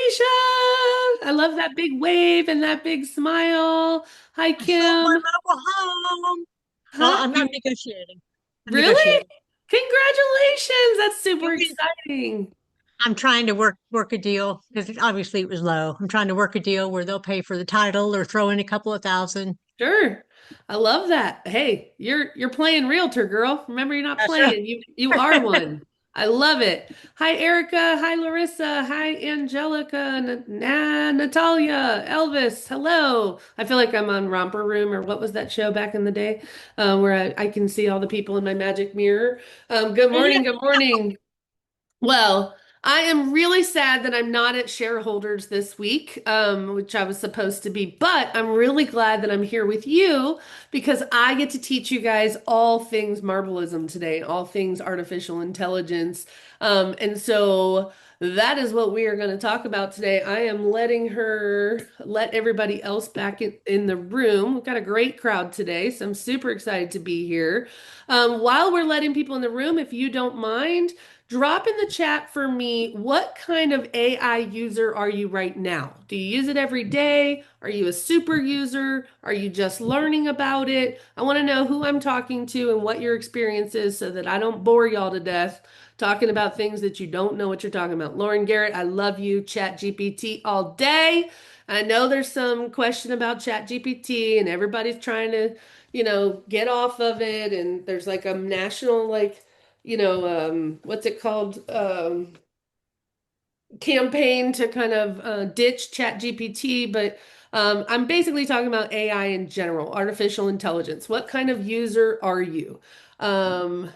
Felicia! I love that big wave and that big smile. Hi, I sold my Kim. mobile home. Well, Huh? I'm negotiating. I'm Really? negotiating. Congratulations! That's super Maybe exciting. I'm trying to work a deal because obviously it was low. I'm trying to work a deal where they'll pay for the title or throw in a couple of thousand. Sure. I love that. Hey, you're playing Realtor, girl. Remember, you're not That's right. playing. You are one. I love it. Hi, Erica. Hi, Larissa. Hi, Angelica. Natalia. Elvis. Hello. I feel like I'm on Romper Room or what was that show back in the day, where I can see all the people in my magic mirror. Good Yeah. morning. Good morning. Well, I am really sad that I'm not at shareholders this week, which I was supposed to be, but I'm really glad that I'm here with you because I get to teach you guys all things Marblism today, all things artificial intelligence. And so that is what we are going to talk about today. I am let everybody else back in the room. We've got a great crowd today, so I'm super excited to be here. While we're letting people in the room, if you don't mind, drop in the chat for me, what kind of AI user are you right now? Do you use it every day? Are you a super user? Are you just learning about it? I want to know who I'm talking to and what your experience is so that I don't bore y'all to death talking about things that you don't know what you're talking about. Lauren Garrett, I love you. Chat GPT all day. I know there's some question about Chat GPT and everybody's trying to, get off of it. And there's like a national, what's it called? Campaign to kind of ditch Chat GPT, but I'm basically talking about AI in general, artificial intelligence. What kind of user are you? Um,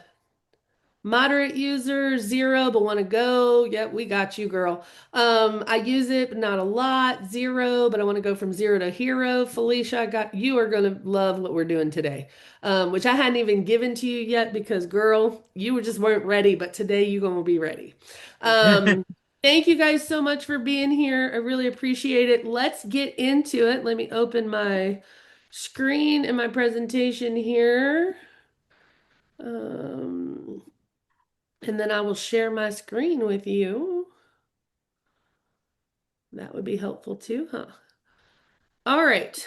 Moderate user, zero, but want to go. Yep, we got you, girl. I use it, but not a lot. Zero, but I want to go from zero to hero. Felicia, I got you are gonna love what we're doing today. Which I hadn't even given to you yet because girl, you were just weren't ready, but today you're gonna be ready. Thank you guys so much for being here. I really appreciate it. Let's get into it. Let me open my screen and my presentation here. Um, and then I will share my screen with you. That would be helpful too, huh? All right.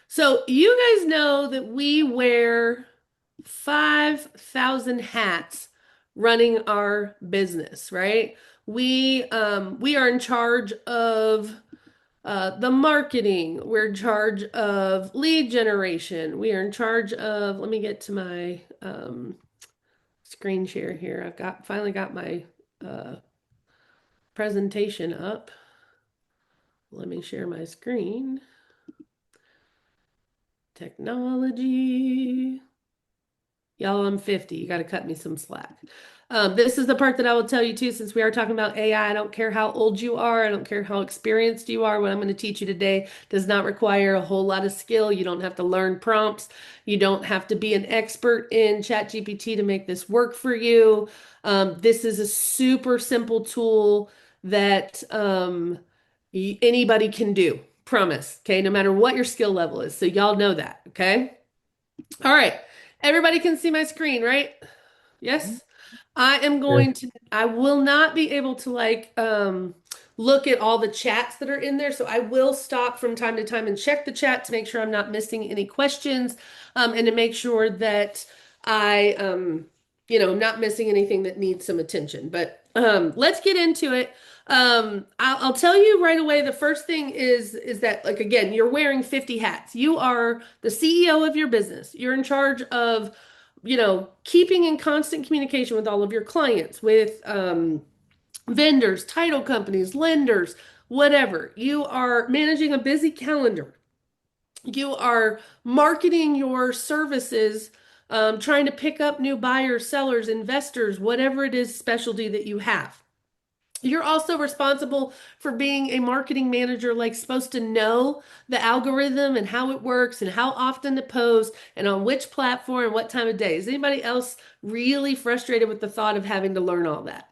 So you guys know that we wear 5,000 hats running our business, right? We are in charge of the marketing. We're in charge of lead generation. We are in charge of, let me get to my screen share here. I've got finally got my uh, presentation up. Let me share my screen. Technology. Y'all, I'm 50. You got to cut me some slack. This is the part that I will tell you too, since we are talking about AI. I don't care how old you are. I don't care how experienced you are. What I'm going to teach you today does not require a whole lot of skill. You don't have to learn prompts. You don't have to be an expert in ChatGPT to make this work for you. This is a super simple tool that anybody can do. Promise. Okay. No matter what your skill level is. So y'all know that. Okay. All right. Everybody can see my screen, right? Yes. I will not be able to look at all the chats that are in there. So I will stop from time to time and check the chat to make sure I'm not missing any questions, and to make sure that I'm not missing anything that needs some attention. But let's get into it. I'll tell you right away. The first thing is that like again, you're wearing 50 hats. You are the CEO of your business. You're in charge of keeping in constant communication with all of your clients, with vendors, title companies, lenders, whatever. You are managing a busy calendar. You are marketing your services, trying to pick up new buyers, sellers, investors, whatever it is specialty that you have. You're also responsible for being a marketing manager, like supposed to know the algorithm and how it works and how often to post and on which platform and what time of day. Is anybody else really frustrated with the thought of having to learn all that?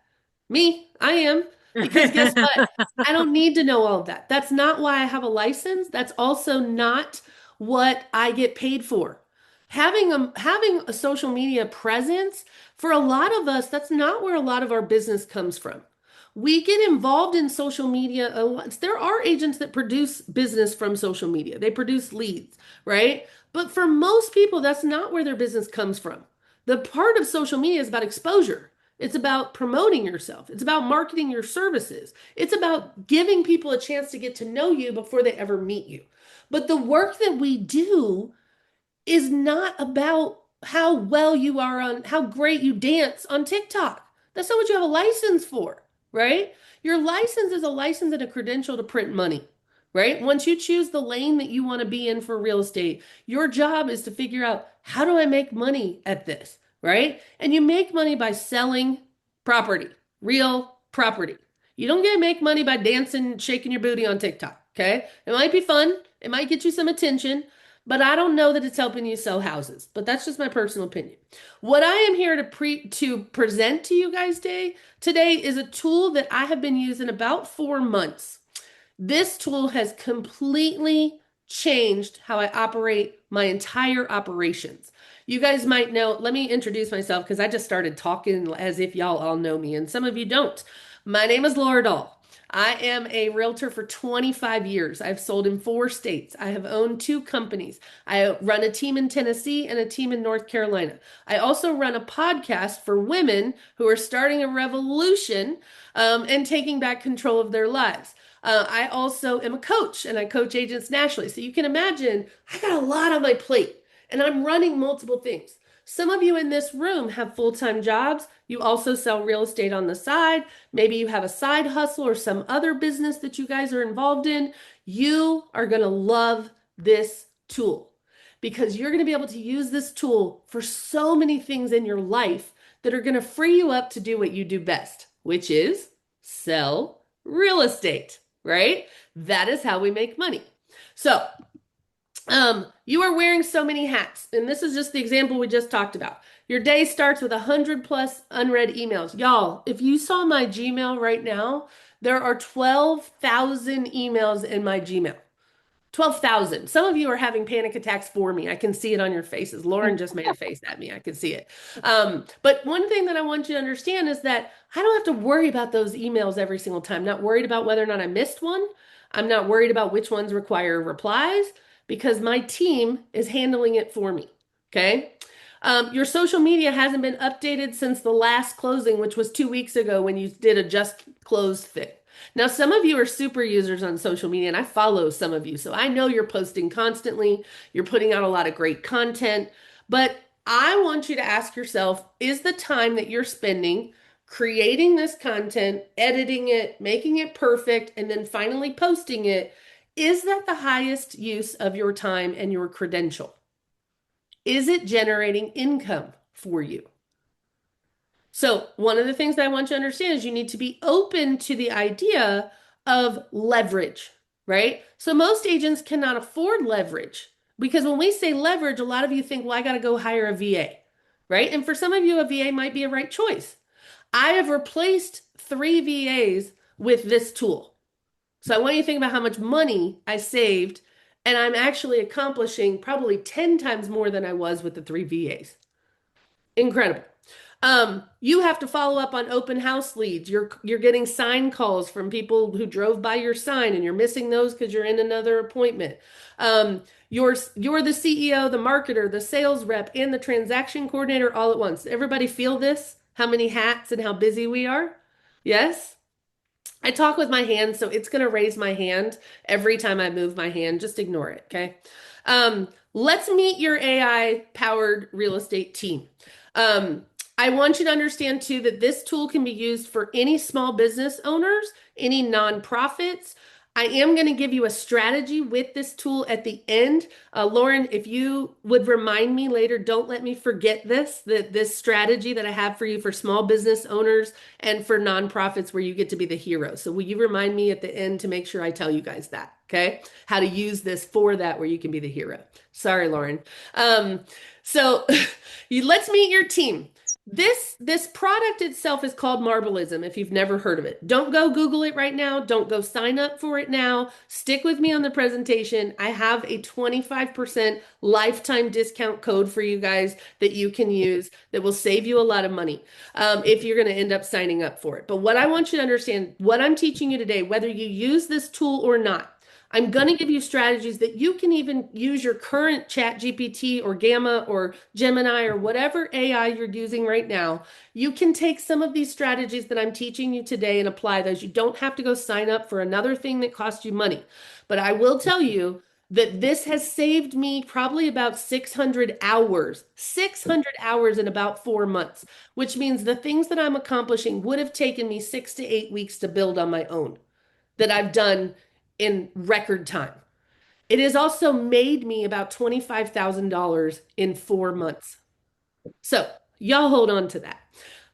Me, I am. Because guess what? I don't need to know all of that. That's not why I have a license. That's also not what I get paid for. Having a social media presence, for a lot of us, that's not where a lot of our business comes from. We get involved in social media a lot. There are agents that produce business from social media. They produce leads, right? But for most people, that's not where their business comes from. The part of social media is about exposure. It's about promoting yourself. It's about marketing your services. It's about giving people a chance to get to know you before they ever meet you. But the work that we do is not about how well you are on how great you dance on TikTok. That's not what you have a license for, right? Your license is a license and a credential to print money, right? Once you choose the lane that you want to be in for real estate, your job is to figure out how do I make money at this, right? And you make money by selling property, real property. You don't get to make money by dancing, shaking your booty on TikTok, okay? It might be fun, it might get you some attention, but I don't know that it's helping you sell houses. But that's just my personal opinion. What I am here to present to you guys today is a tool that I have been using about 4 months. This tool has completely changed how I operate my entire operations. You guys might know, let me introduce myself because I just started talking as if y'all all know me, and some of you don't. My name is Laura Dahl. I am a realtor for 25 years. I've sold in 4 states. I have owned 2 companies. I run a team in Tennessee and a team in North Carolina. I also run a podcast for women who are starting a revolution and taking back control of their lives. I also am a coach and I coach agents nationally. So you can imagine I got a lot on my plate and I'm running multiple things. Some of you in this room have full-time jobs. You also sell real estate on the side. Maybe you have a side hustle or some other business that you guys are involved in. You are going to love this tool because you're going to be able to use this tool for so many things in your life that are going to free you up to do what you do best, which is sell real estate, right? That is how we make money. So, you are wearing so many hats, and this is just the example we just talked about. Your day starts with 100+ unread emails. Y'all, if you saw my Gmail right now, there are 12,000 emails in my Gmail. 12,000. Some of you are having panic attacks for me. I can see it on your faces. Lauren just made a face at me. I can see it. But one thing that I want you to understand is that I don't have to worry about those emails every single time. I'm not worried about whether or not I missed one. I'm not worried about which ones require replies because my team is handling it for me. Okay. Your social media hasn't been updated since the last closing, which was 2 weeks ago when you did a just closed thing. Now, some of you are super users on social media, and I follow some of you. So I know you're posting constantly, you're putting out a lot of great content, but I want you to ask yourself, is the time that you're spending creating this content, editing it, making it perfect, and then finally posting it, is that the highest use of your time and your credential? Is it generating income for you? So, one of the things that I want you to understand is you need to be open to the idea of leverage, right? So, most agents cannot afford leverage because when we say leverage, a lot of you think, well, I got to go hire a VA, right? And for some of you, a VA might be a right choice. I have replaced 3 VAs with this tool. So, I want you to think about how much money I saved, and I'm actually accomplishing probably 10 times more than I was with the 3 VAs. Incredible. You have to follow up on open house leads. You're getting sign calls from people who drove by your sign and you're missing those because you're in another appointment. You're the CEO, the marketer, the sales rep, and the transaction coordinator all at once. Everybody feel this? How many hats and how busy we are? Yes? I talk with my hands, so it's going to raise my hand every time I move my hand. Just ignore it, okay? Let's meet your AI powered real estate team. Um, I want you to understand too that this tool can be used for any small business owners, any nonprofits. I am going to give you a strategy with this tool at the end. Lauren, if you would remind me later, don't let me forget this strategy that I have for you for small business owners and for nonprofits where you get to be the hero. So will you remind me at the end to make sure I tell you guys that, okay? How to use this for that where you can be the hero. Sorry, Lauren. So let's meet your team. This product itself is called Marblism if you've never heard of it. Don't go Google it right now. Don't go sign up for it now. Stick with me on the presentation. I have a 25% lifetime discount code for you guys that you can use that will save you a lot of money if you're going to end up signing up for it. But what I want you to understand, what I'm teaching you today, whether you use this tool or not, I'm going to give you strategies that you can even use your current chat GPT or Gamma or Gemini or whatever AI you're using right now. You can take some of these strategies that I'm teaching you today and apply those. You don't have to go sign up for another thing that costs you money. But I will tell you that this has saved me probably about 600 hours in about 4 months, which means the things that I'm accomplishing would have taken me 6 to 8 weeks to build on my own that I've done in record time. It has also made me about $25,000 in 4 months. So, y'all hold on to that.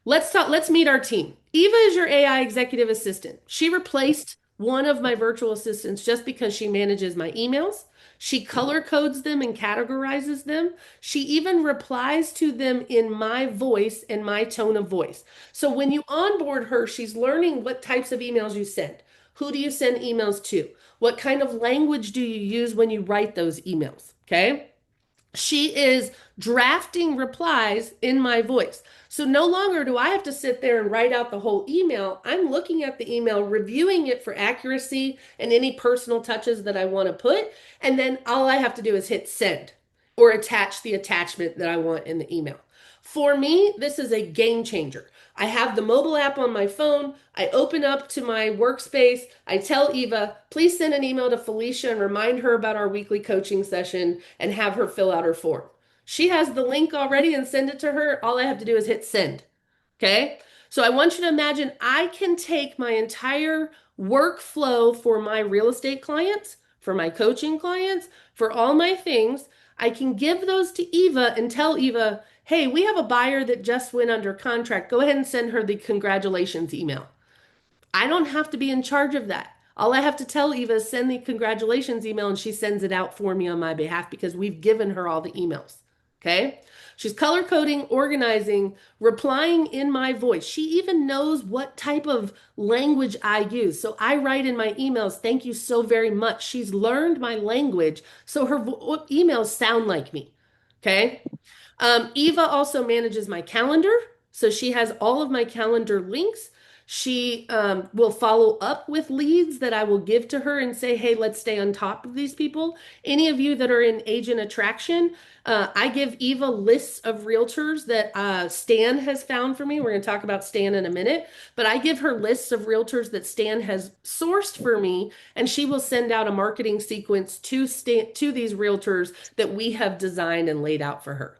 Let's meet our team. Eva is your AI executive assistant. She replaced one of my virtual assistants just because she manages my emails. She color codes them and categorizes them. She even replies to them in my voice and my tone of voice. So when you onboard her, she's learning what types of emails you send. Who do you send emails to? What kind of language do you use when you write those emails? Okay. She is drafting replies in my voice. So no longer do I have to sit there and write out the whole email. I'm looking at the email, reviewing it for accuracy and any personal touches that I want to put. And then all I have to do is hit send or attach the attachment that I want in the email. For me, this is a game changer. I have the mobile app on my phone. I open up to my workspace. I tell Eva, please send an email to Felicia and remind her about our weekly coaching session and have her fill out her form. She has the link already and send it to her. All I have to do is hit send. Okay. So I want you to imagine I can take my entire workflow for my real estate clients, for my coaching clients, for all my things. I can give those to Eva and tell Eva, hey, we have a buyer that just went under contract. Go ahead and send her the congratulations email. I don't have to be in charge of that. All I have to tell Eva is send the congratulations email and she sends it out for me on my behalf because we've given her all the emails. Okay. She's color coding, organizing, replying in my voice. She even knows what type of language I use. So I write in my emails, thank you so very much. She's learned my language. So her emails sound like me. Okay. Eva also manages my calendar. So she has all of my calendar links. She will follow up with leads that I will give to her and say, hey, let's stay on top of these people. Any of you that are in agent attraction, I give Eva lists of realtors that Stan has found for me. We're going to talk about Stan in a minute, but I give her lists of realtors that Stan has sourced for me, and she will send out a marketing sequence to to these realtors that we have designed and laid out for her.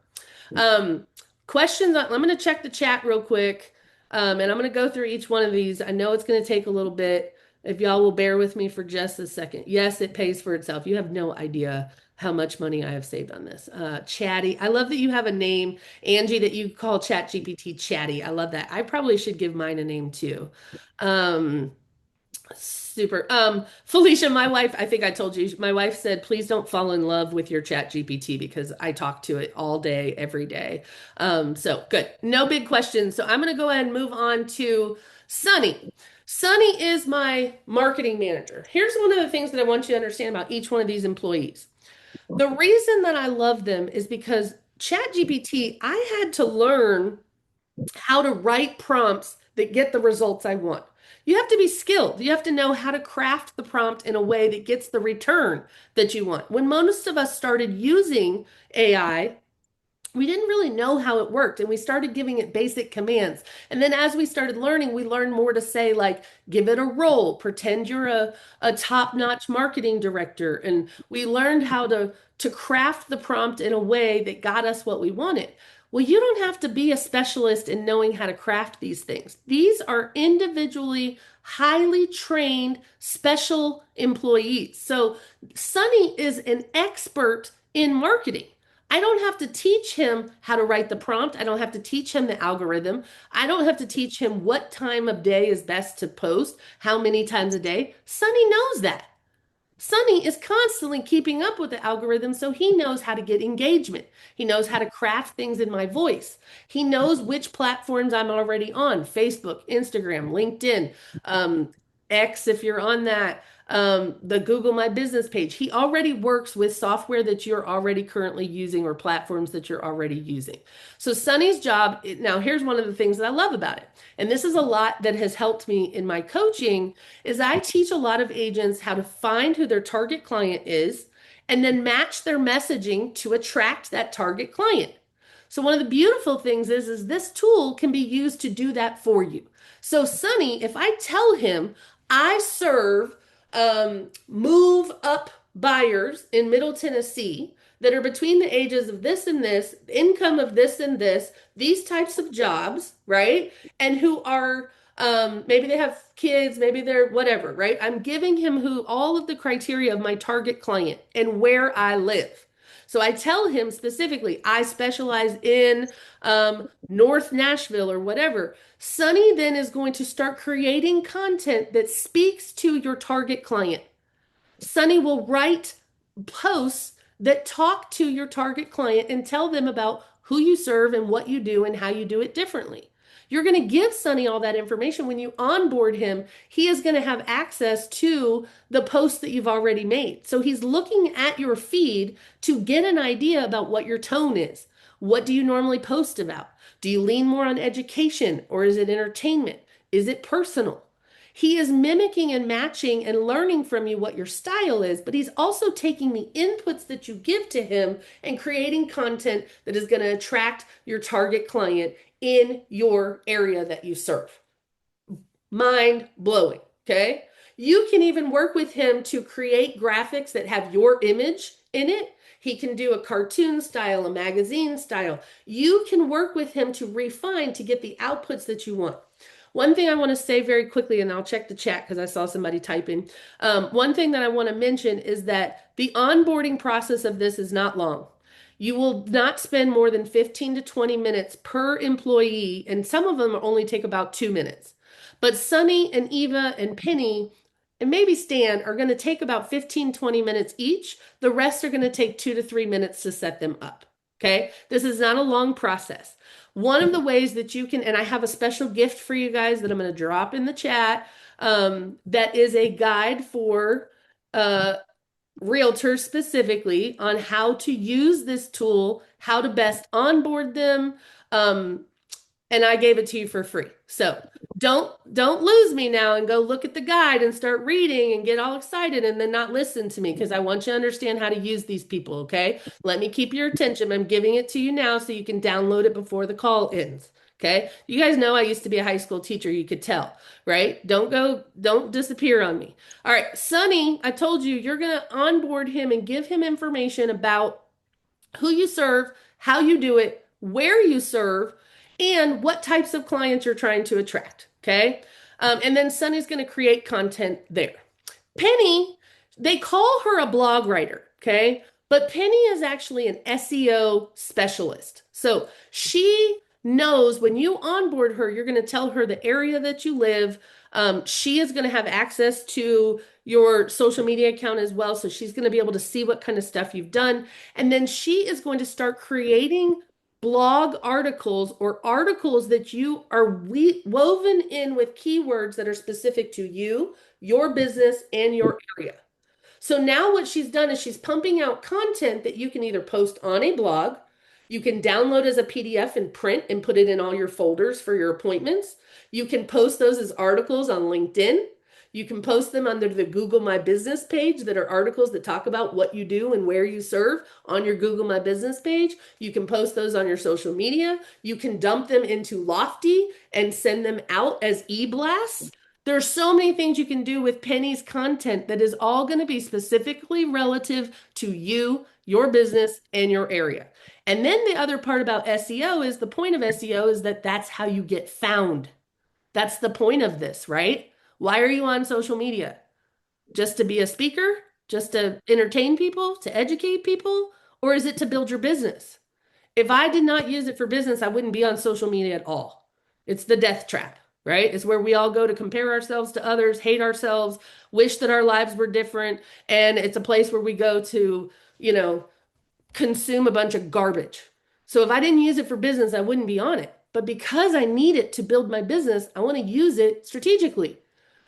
Um, questions on, I'm going to check the chat real quick. And I'm going to go through each one of these. I know it's going to take a little bit. If y'all will bear with me for just a second. Yes, it pays for itself. You have no idea how much money I have saved on this. Chatty. I love that you have a name, Angie, that you call ChatGPT Chatty. I love that. I probably should give mine a name too. Um, Super. Felicia, my wife, I think I told you, my wife said, please don't fall in love with your chat GPT because I talk to it all day, every day. So good. No big questions. So I'm going to go ahead and move on to Sunny. Sunny is my marketing manager. Here's one of the things that I want you to understand about each one of these employees. The reason that I love them is because ChatGPT, I had to learn how to write prompts that get the results I want. You have to be skilled. You have to know how to craft the prompt in a way that gets the return that you want. When most of us started using AI, we didn't really know how it worked and we started giving it basic commands. And then as we started learning, we learned more to say, like, give it a role, pretend you're a top-notch marketing director. And we learned how to craft the prompt in a way that got us what we wanted. Well, you don't have to be a specialist in knowing how to craft these things. These are individually highly trained special employees. So Sunny is an expert in marketing. I don't have to teach him how to write the prompt. I don't have to teach him the algorithm. I don't have to teach him what time of day is best to post, how many times a day. Sunny knows that. Sunny is constantly keeping up with the algorithm, so he knows how to get engagement. He knows how to craft things in my voice. He knows which platforms I'm already on: Facebook, Instagram, LinkedIn, um, X, if you're on that, the Google My Business page. He already works with software that you're already currently using or platforms that you're already using. So, Sunny's job now, here's one of the things that I love about it. And this is a lot that has helped me in my coaching is I teach a lot of agents how to find who their target client is and then match their messaging to attract that target client. So one of the beautiful things is this tool can be used to do that for you. So Sonny, if I tell him I serve move up buyers in Middle Tennessee that are between the ages of this and this, income of this and this, these types of jobs, right? And who are maybe they have kids, maybe they're whatever, right? I'm giving him who all of the criteria of my target client and where I live. So I tell him specifically, I specialize in North Nashville or whatever. Sonny then is going to start creating content that speaks to your target client. Sunny will write posts that talk to your target client and tell them about who you serve and what you do and how you do it differently. You're going to give Sunny all that information. When you onboard him, he is going to have access to the posts that you've already made. So he's looking at your feed to get an idea about what your tone is. What do you normally post about? Do you lean more on education or is it entertainment? Is it personal? He is mimicking and matching and learning from you what your style is, but he's also taking the inputs that you give to him and creating content that is going to attract your target client in your area that you serve. Mind blowing. Okay. You can even work with him to create graphics that have your image in it. He can do a cartoon style, a magazine style. You can work with him to refine to get the outputs that you want. One thing I want to say very quickly, and I'll check the chat because I saw somebody typing. One thing that I want to mention is that the onboarding process of this is not long. You will not spend more than 15 to 20 minutes per employee, and some of them only take about 2 minutes. But Sunny and Eva and Penny and maybe Stan are going to take about 15, 20 minutes each. The rest are going to take 2 to 3 minutes to set them up. Okay. This is not a long process. One of the ways that you can, and I have a special gift for you guys that I'm going to drop in the chat, that is a guide for uh, realtors specifically on how to use this tool, how to best onboard them, um, and I gave it to you for free. So don't lose me now and go look at the guide and start reading and get all excited and then not listen to me because I want you to understand how to use these people, okay? Let me keep your attention. I'm giving it to you now so you can download it before the call ends. Okay. You guys know I used to be a high school teacher. You could tell, right? Don't disappear on me. All right. Sonny, I told you, you're going to onboard him and give him information about who you serve, how you do it, where you serve, and what types of clients you're trying to attract. Okay. And then Sunny's going to create content there. Penny, they call her a blog writer. Okay. But Penny is actually an SEO specialist. So she knows when you onboard her, you're going to tell her the area that you live. She is going to have access to your social media account as well. So she's going to be able to see what kind of stuff you've done. And then she is going to start creating blog articles or articles that you are woven in with keywords that are specific to you, your business, and your area. So now what she's done is she's pumping out content that you can either post on a blog, you can download as a PDF and print and put it in all your folders for your appointments. You can post those as articles on LinkedIn. You can post them under the Google My Business page that are articles that talk about what you do and where you serve on your Google My Business page. You can post those on your social media. You can dump them into Lofty and send them out as e-blasts. There's so many things you can do with Penny's content that is all going to be specifically relative to you, your business, and your area. And then the other part about SEO is the point of SEO is that that's how you get found. That's the point of this, right? Why are you on social media? Just to be a speaker? Just to entertain people? To educate people? Or is it to build your business? If I did not use it for business, I wouldn't be on social media at all. It's the death trap. right? It's where we all go to compare ourselves to others, hate ourselves, wish that our lives were different. And it's a place where we go to, you know, consume a bunch of garbage. So if I didn't use it for business, I wouldn't be on it. But because I need it to build my business, I want to use it strategically.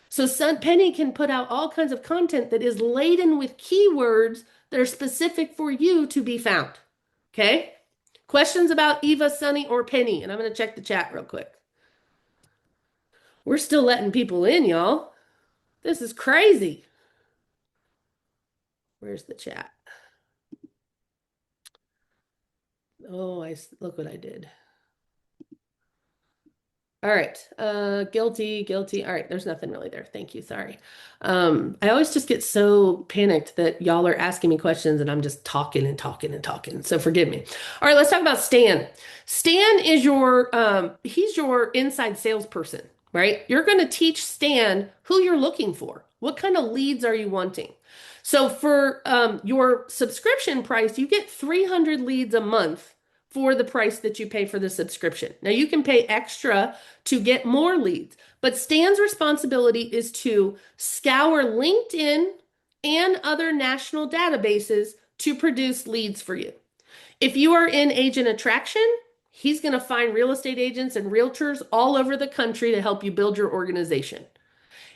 So Penny can put out all kinds of content that is laden with keywords that are specific for you to be found. Okay? Questions about Eva, Sunny, or Penny? And I'm going to check the chat real quick. We're still letting people in, y'all. This is crazy. Where's the chat? Oh, look what I did. All right. Guilty, guilty. All right, there's nothing really there. Thank you. Sorry. I always just get so panicked that y'all are asking me questions and I'm just talking and talking and talking. So forgive me. All right, let's talk about Stan. Stan is he's your inside salesperson, right? You're going to teach Stan who you're looking for. What kind of leads are you wanting? So for your subscription price, you get 300 leads a month for the price that you pay for the subscription. Now you can pay extra to get more leads, but Stan's responsibility is to scour LinkedIn and other national databases to produce leads for you. If you are in agent attraction, he's going to find real estate agents and realtors all over the country to help you build your organization.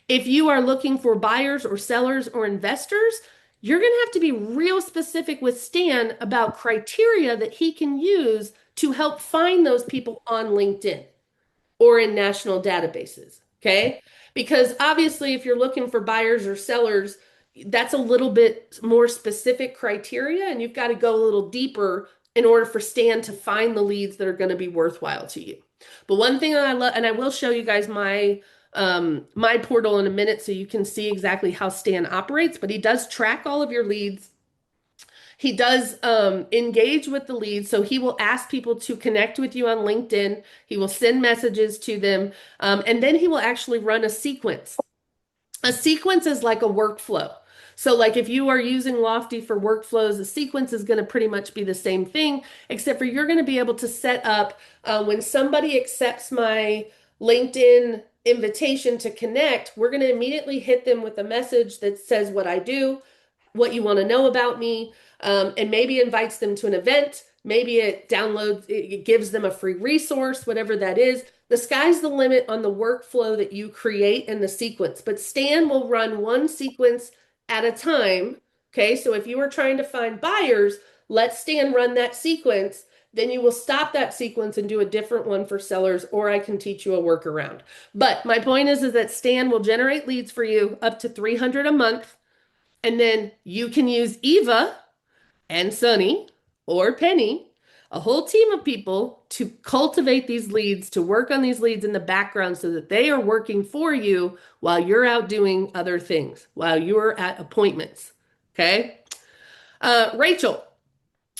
If you are looking for buyers or sellers or investors, you're going to have to be real specific with Stan about criteria that he can use to help find those people on LinkedIn or in national databases. Okay. Because obviously, if you're looking for buyers or sellers, that's a little bit more specific criteria, and you've got to go a little deeper in order for Stan to find the leads that are going to be worthwhile to you. But one thing that I love, and I will show you guys my portal in a minute so you can see exactly how Stan operates, but he does track all of your leads. He does engage with the leads. So he will ask people to connect with you on LinkedIn. He will send messages to them. And then he will actually run a sequence. A sequence is like a workflow. So, like if you are using Lofty for workflows, a sequence is going to pretty much be the same thing, except for you're going to be able to set up when somebody accepts my LinkedIn invitation to connect, we're going to immediately hit them with a message that says what I do, what you want to know about me, and maybe invites them to an event. Maybe it gives them a free resource, whatever that is. The sky's the limit on the workflow that you create in the sequence, but Stan will run one sequence at a time. Okay, so if you are trying to find buyers, let Stan run that sequence. Then you will stop that sequence and do a different one for sellers, or I can teach you a workaround. But my point is that Stan will generate leads for you up to 300 a month. And then you can use Eva and Sunny or Penny, a whole team of people to cultivate these leads, to work on these leads in the background so that they are working for you while you're out doing other things, while you're at appointments. Okay. Rachel.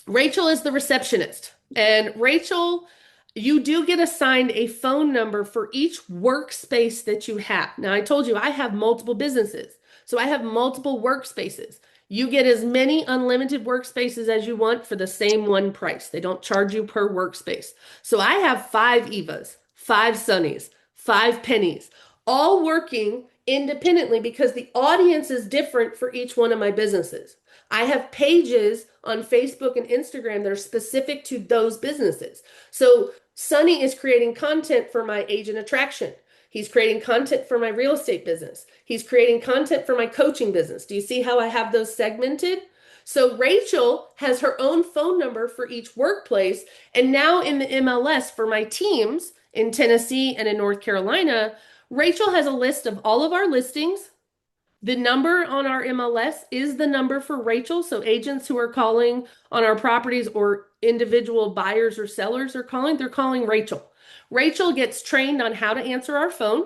Rachel is the receptionist. And Rachel, you do get assigned a phone number for each workspace that you have. Now, I told you I have multiple businesses, so I have multiple workspaces. You get as many unlimited workspaces as you want for the same one price. They don't charge you per workspace. So I have 5 Evas, 5 Sunnies, 5 Pennies, all working independently because the audience is different for each one of my businesses. I have pages on Facebook and Instagram that are specific to those businesses. So Sunny is creating content for my agent attraction. He's creating content for my real estate business. He's creating content for my coaching business. Do you see how I have those segmented? So Rachel has her own phone number for each workplace. And now in the MLS for my teams in Tennessee and in North Carolina, Rachel has a list of all of our listings. The number on our MLS is the number for Rachel. So agents who are calling on our properties or individual buyers or sellers are calling, they're calling Rachel. Rachel gets trained on how to answer our phone.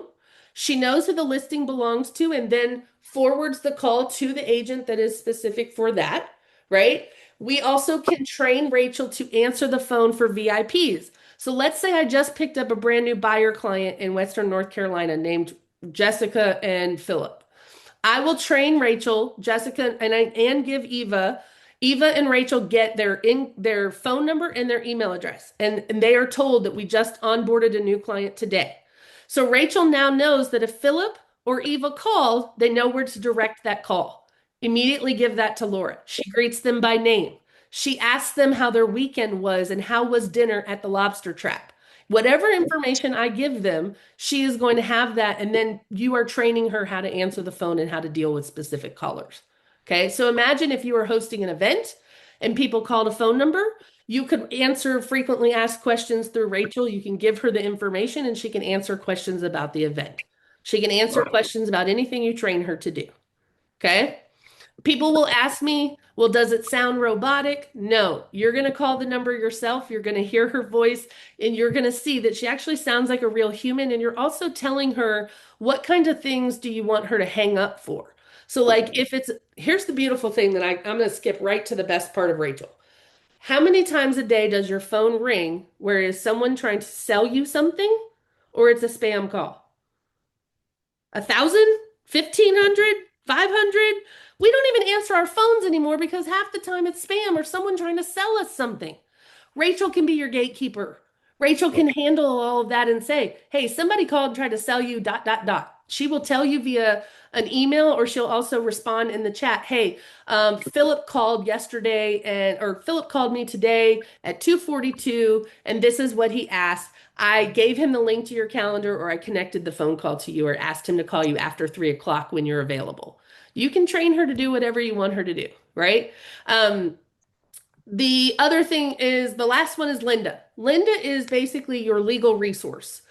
She knows who the listing belongs to and then forwards the call to the agent that is specific for that, right? We also can train Rachel to answer the phone for VIPs. So let's say I just picked up a brand new buyer client in Western North Carolina named Jessica and Philip. I will train Rachel, Jessica, and give Eva. Eva and Rachel get their phone number and their email address, and they are told that we just onboarded a new client today. So Rachel now knows that if Philip or Eva called, they know where to direct that call. Immediately give that to Laura. She greets them by name. She asks them how their weekend was and how was dinner at the lobster trap. Whatever information I give them, she is going to have that. And then you are training her how to answer the phone and how to deal with specific callers. Okay. So imagine if you were hosting an event and people called a phone number, you could answer frequently asked questions through Rachel. You can give her the information and she can answer questions about the event. She can answer questions about anything you train her to do. Okay. People will ask me, well, does it sound robotic? No. You're going to call the number yourself. You're going to hear her voice and you're going to see that she actually sounds like a real human. And you're also telling her what kind of things do you want her to hang up for? So, like, if it's here's the beautiful thing that I'm going to skip right to the best part of Rachel. How many times a day does your phone ring where is someone trying to sell you something or it's a spam call? 1,000? 1,500? 500? We don't even answer our phones anymore because half the time it's spam or someone trying to sell us something. Rachel can be your gatekeeper. Rachel can handle all of that and say, hey, somebody called and tried to sell you dot, dot, dot. She will tell you via an email or she'll also respond in the chat. Hey, Philip called yesterday or Philip called me today at 2:42 and this is what he asked. I gave him the link to your calendar or I connected the phone call to you or asked him to call you after 3 o'clock when you're available. You can train her to do whatever you want her to do, right? The other thing is the last one is Linda. Linda is basically your legal resource.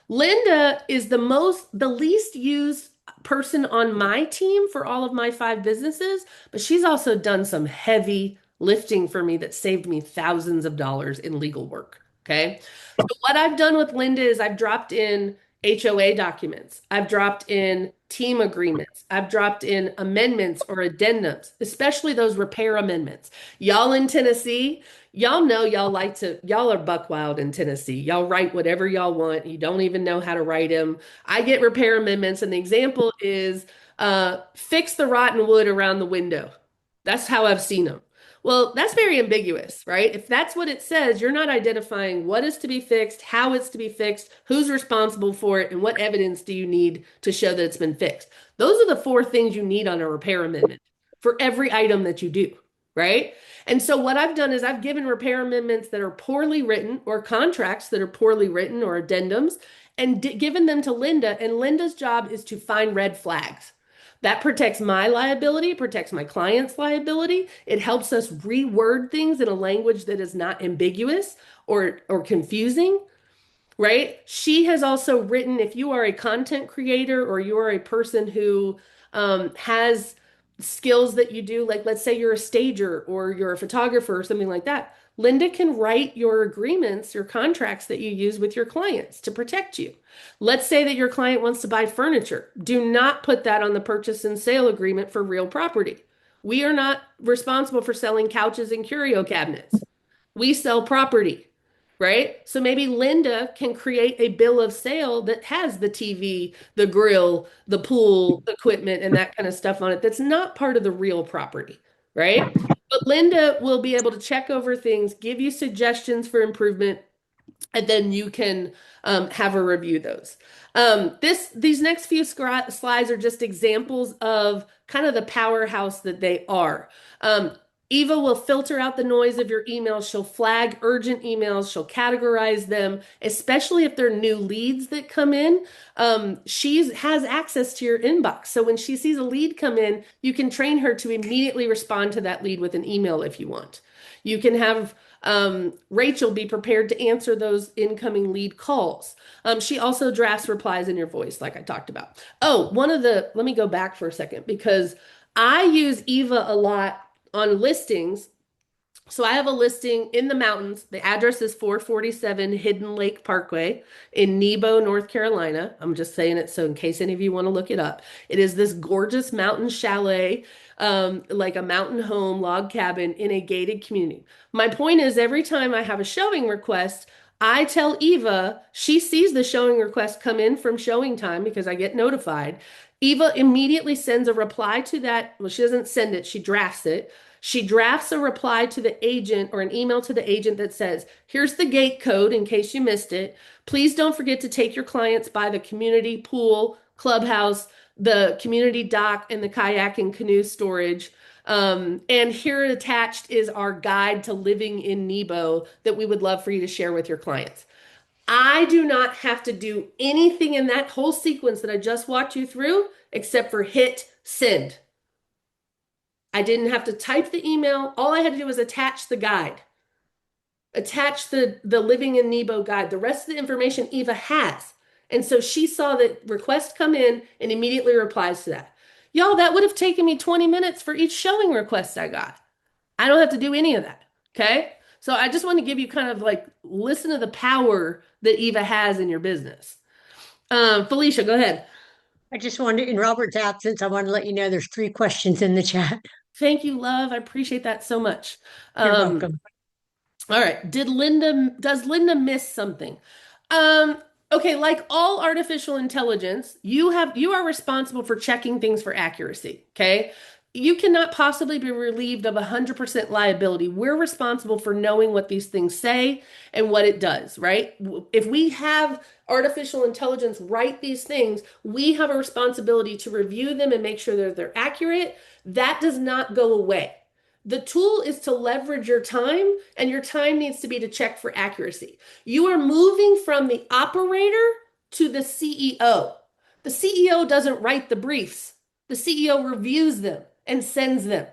Linda is the least used person on my team for all of my 5 businesses, but she's also done some heavy lifting for me that saved me thousands of dollars in legal work. Okay. So what I've done with Linda is I've dropped in HOA documents. I've dropped in team agreements. I've dropped in amendments or addendums, especially those repair amendments. Y'all in Tennessee, y'all know y'all are buck wild in Tennessee. Y'all write whatever y'all want. You don't even know how to write them. I get repair amendments, and the example is fix the rotten wood around the window. That's how I've seen them. Well, that's very ambiguous, right? If that's what it says, you're not identifying what is to be fixed, how it's to be fixed, who's responsible for it, and what evidence do you need to show that it's been fixed. Those are the 4 things you need on a repair amendment for every item that you do, right? And so what I've done is I've given repair amendments that are poorly written or contracts that are poorly written or addendums and given them to Linda. And Linda's job is to find red flags. That protects my liability, protects my client's liability. It helps us reword things in a language that is not ambiguous or confusing, right? She has also written, if you are a content creator or you are a person who has skills that you do, like let's say you're a stager or you're a photographer or something like that, Linda can write your agreements, your contracts that you use with your clients to protect you. Let's say that your client wants to buy furniture. Do not put that on the purchase and sale agreement for real property. We are not responsible for selling couches and curio cabinets. We sell property, right? So maybe Linda can create a bill of sale that has the TV, the grill, the pool equipment, and that kind of stuff on it that's not part of the real property, right? But Linda will be able to check over things, give you suggestions for improvement, and then you can have her review those. These next few slides are just examples of kind of the powerhouse that they are. Eva will filter out the noise of your emails. She'll flag urgent emails. She'll categorize them, especially if they're new leads that come in. She has access to your inbox. So when she sees a lead come in, you can train her to immediately respond to that lead with an email if you want. You can have Rachel be prepared to answer those incoming lead calls. She also drafts replies in your voice, like I talked about. Oh, let me go back for a second because I use Eva a lot on listings. So I have a listing in the mountains. The address is 447 Hidden Lake Parkway in Nebo, North Carolina. I'm just saying it so in case any of you want to look it up. It is this gorgeous mountain chalet, like a mountain home log cabin in a gated community. My point is every time I have a showing request, I tell Eva, she sees the showing request come in from showing time because I get notified. Eva immediately sends a reply to that. Well, she doesn't send it, she drafts it. She drafts a reply to the agent or an email to the agent that says, here's the gate code in case you missed it. Please don't forget to take your clients by the community pool, clubhouse, the community dock, and the kayak and canoe storage. And here attached is our guide to living in Nebo that we would love for you to share with your clients. I do not have to do anything in that whole sequence that I just walked you through except for hit send. I didn't have to type the email. All I had to do was attach the guide, attach the Living in Nebo guide. The rest of the information Eva has. And so she saw the request come in and immediately replies to that. Y'all, that would have taken me 20 minutes for each showing request I got. I don't have to do any of that. Okay. So I just want to give you kind of like listen to the power that Eva has in your business. Felicia, go ahead. I just wanted, in Robert's absence, I wanted to let you know there's 3 questions in the chat. Thank you, love. I appreciate that so much. You're Um, welcome. All right. Does Linda miss something? Um, okay, like all artificial intelligence, you are responsible for checking things for accuracy, okay? You cannot possibly be relieved of 100% liability. We're responsible for knowing what these things say and what it does, right? If we have artificial intelligence write these things, we have a responsibility to review them and make sure that they're accurate. That does not go away. The tool is to leverage your time, and your time needs to be to check for accuracy. You are moving from the operator to the CEO. The CEO doesn't write the briefs, the CEO reviews them and sends them.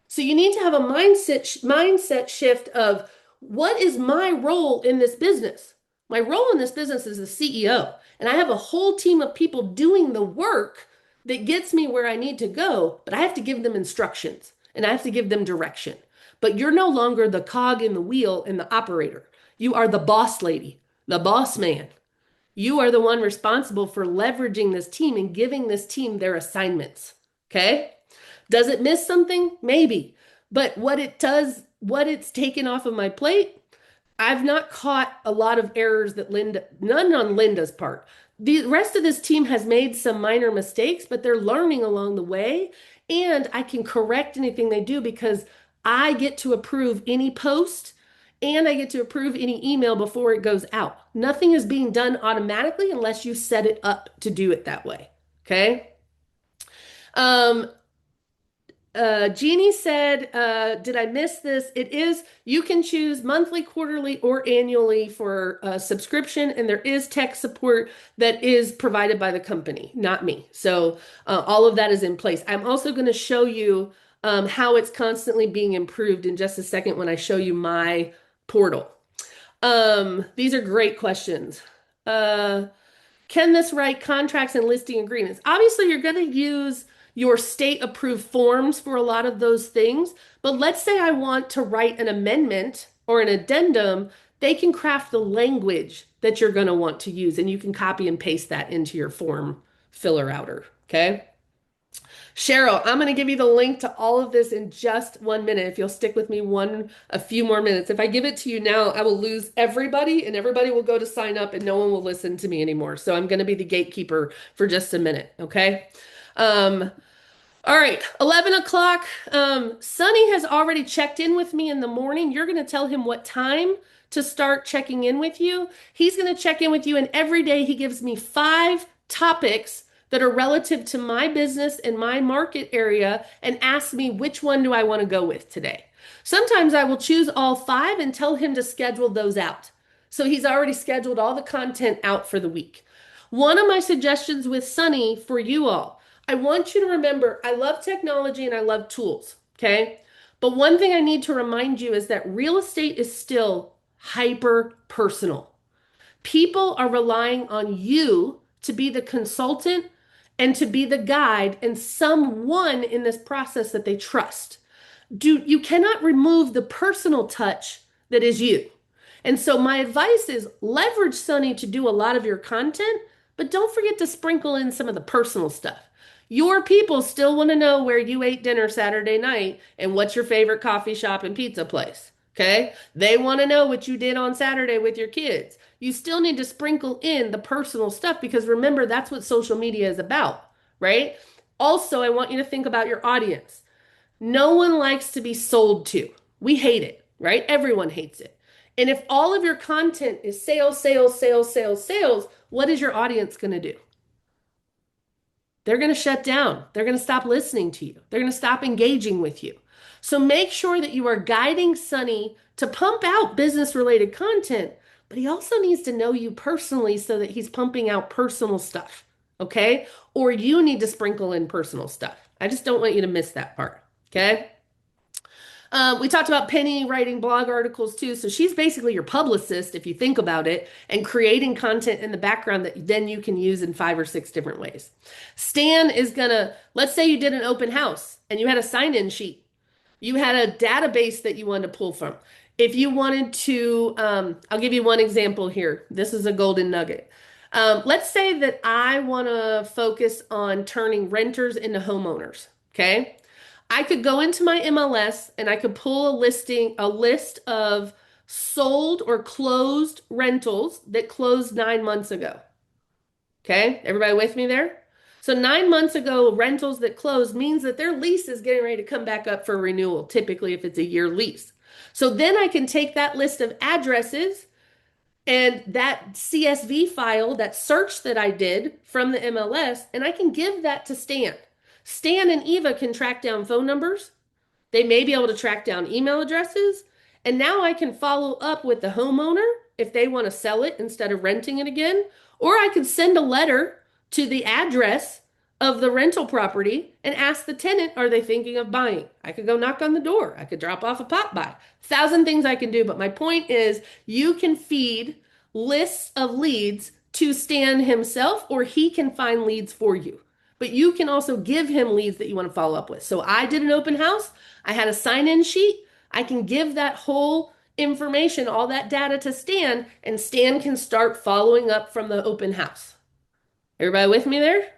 So you need to have a mindset shift of what is my role in this business? My role in this business is the CEO, and I have a whole team of people doing the work that gets me where I need to go, but I have to give them instructions and I have to give them direction. But you're no longer the cog in the wheel and the operator. You are the boss lady, the boss man. You are the one responsible for leveraging this team and giving this team their assignments. Okay? Does it miss something? Maybe. But what it does, what it's taken off of my plate, I've not caught a lot of errors that none on Linda's part. The rest of this team has made some minor mistakes, but they're learning along the way. And I can correct anything they do because I get to approve any post and I get to approve any email before it goes out. Nothing is being done automatically unless you set it up to do it that way. Okay. Um, Jeannie said, did I miss this? It is, you can choose monthly, quarterly, or annually for a subscription, and there is tech support that is provided by the company, not me. So all of that is in place. I'm also going to show you how it's constantly being improved in just a second when I show you my portal. These are great questions. Uh, can this write contracts and listing agreements? Obviously, you're going to use your state approved forms for a lot of those things. But let's say I want to write an amendment or an addendum, they can craft the language that you're going to want to use, and you can copy and paste that into your form filler outer. Okay. Cheryl, I'm going to give you the link to all of this in just 1 minute. If you'll stick with me a few more minutes. If I give it to you now, I will lose everybody and everybody will go to sign up and no one will listen to me anymore. So I'm going to be the gatekeeper for just a minute. Okay. Um, all right, 11 o'clock. Sonny has already checked in with me in the morning. You're going to tell him what time to start checking in with you. He's going to check in with you, and every day he gives me 5 topics that are relative to my business and my market area and asks me which one do I want to go with today. Sometimes I will choose all 5 and tell him to schedule those out. So he's already scheduled all the content out for the week. One of my suggestions with Sunny for you all, I want you to remember I love technology and I love tools, okay? But one thing I need to remind you is that real estate is still hyper personal. People are relying on you to be the consultant and to be the guide and someone in this process that they trust. You cannot remove the personal touch that is you. And so my advice is leverage Sunny to do a lot of your content, but don't forget to sprinkle in some of the personal stuff. Your people still want to know where you ate dinner Saturday night and what's your favorite coffee shop and pizza place. Okay? They want to know what you did on Saturday with your kids. You still need to sprinkle in the personal stuff because remember, that's what social media is about, right? Also, I want you to think about your audience. No one likes to be sold to. We hate it, right? Everyone hates it. And if all of your content is sales, sales, sales, sales, sales, what is your audience going to do? They're going to shut down. They're going to stop listening to you. They're going to stop engaging with you. So make sure that you are guiding Sonny to pump out business related content, but he also needs to know you personally so that he's pumping out personal stuff. Okay. Or you need to sprinkle in personal stuff. I just don't want you to miss that part. Okay. We talked about Penny writing blog articles too. So she's basically your publicist, if you think about it, and creating content in the background that then you can use in 5 or 6 different ways. Stan is gonna, let's say you did an open house and you had a sign in sheet. You had a database that you wanted to pull from. If you wanted to, I'll give you one example here. This is a golden nugget. Let's say that I want to focus on turning renters into homeowners. Okay. I could go into my MLS and I could pull a list of sold or closed rentals that closed 9 months ago. Okay, everybody with me there? So 9 months ago, rentals that closed means that their lease is getting ready to come back up for renewal, typically if it's a year lease. So then I can take that list of addresses and that CSV file, that search that I did from the MLS, and I can give that to Stan. Stan and Eva can track down phone numbers. They may be able to track down email addresses. And now I can follow up with the homeowner if they want to sell it instead of renting it again. Or I could send a letter to the address of the rental property and ask the tenant, are they thinking of buying? I could go knock on the door. I could drop off a pop by. 1,000 things I can do. But my point is, you can feed lists of leads to Stan himself, or he can find leads for you. But you can also give him leads that you want to follow up with. So I did an open house. I had a sign in sheet. I can give that whole information, all that data to Stan, and Stan can start following up from the open house. Everybody with me there?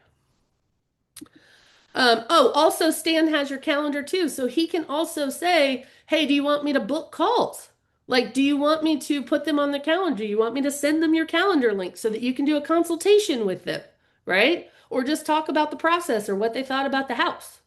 Also, Stan has your calendar too. So he can also say, hey, do you want me to book calls? Like, do you want me to put them on the calendar? You want me to send them your calendar link so that you can do a consultation with them, right? Or just talk about the process or what they thought about the house.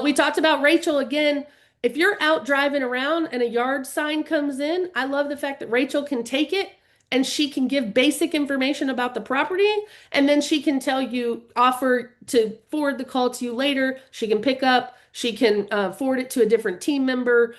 We talked about Rachel again. If you're out driving around and a yard sign comes in, I love the fact that Rachel can take it and she can give basic information about the property and then she can tell you, offer to forward the call to you later. She can pick up, she can forward it to a different team member.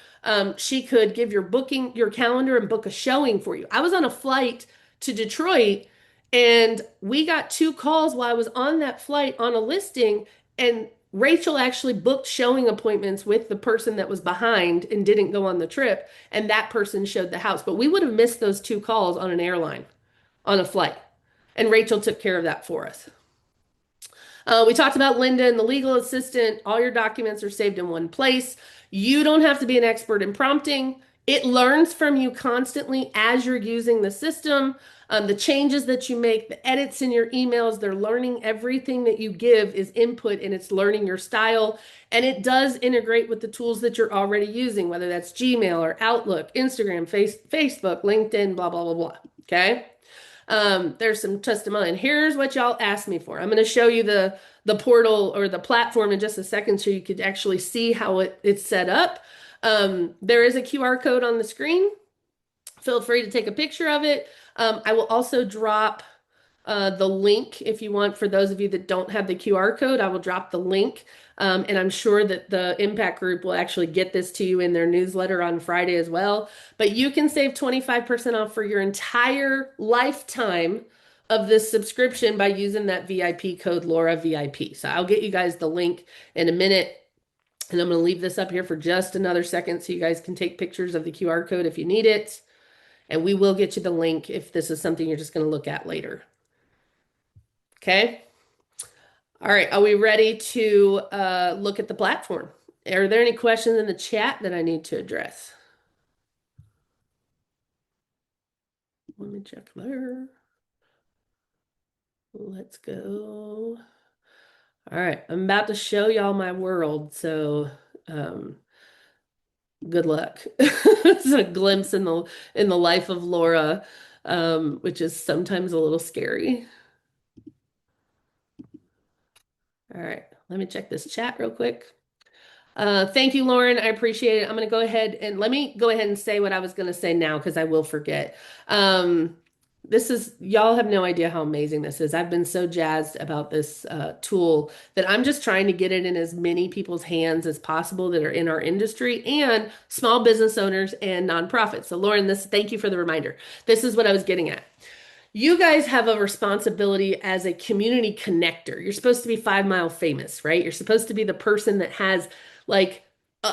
She could give your booking, your calendar and book a showing for you. I was on a flight to Detroit and we got 2 calls while I was on that flight on a listing, and Rachel actually booked showing appointments with the person that was behind and didn't go on the trip, and that person showed the house. But we would have missed those 2 calls on an airline, on a flight. And Rachel took care of that for us. We talked about Linda and the legal assistant. All your documents are saved in one place. You don't have to be an expert in prompting. It learns from you constantly as you're using the system. The changes that you make, the edits in your emails, they're learning everything that you give is input and it's learning your style. And it does integrate with the tools that you're already using, whether that's Gmail or Outlook, Instagram, Facebook, LinkedIn, blah, blah, blah, blah. Okay. There's some testimony. And here's what y'all asked me for. I'm going to show you the portal or the platform in just a second so you could actually see how it's set up. There is a QR code on the screen. Feel free to take a picture of it. I will also drop the link if you want. For those of you that don't have the QR code, I will drop the link. And I'm sure that the impact group will actually get this to you in their newsletter on Friday as well. But you can save 25% off for your entire lifetime of this subscription by using that VIP code Laura VIP. So I'll get you guys the link in a minute. And I'm going to leave this up here for just another second so you guys can take pictures of the QR code if you need it. And we will get you the link if this is something you're just going to look at later. Okay. All right. Are we ready to look at the platform? Are there any questions in the chat that I need to address? Let me check there. Let's go. All right. I'm about to show y'all my world. So good luck. It's a glimpse in the life of Laura, which is sometimes a little scary. All right. Let me check this chat real quick. Thank you, Lauren. I appreciate it. I'm going to go ahead and let me go ahead and say what I was going to say now because I will forget. Um, y'all have no idea how amazing this is. I've been so jazzed about this tool that I'm just trying to get it in as many people's hands as possible that are in our industry and small business owners and nonprofits. So, Lauren, thank you for the reminder. This is what I was getting at. You guys have a responsibility as a community connector. You're supposed to be 5 Mile famous, right? You're supposed to be the person that has like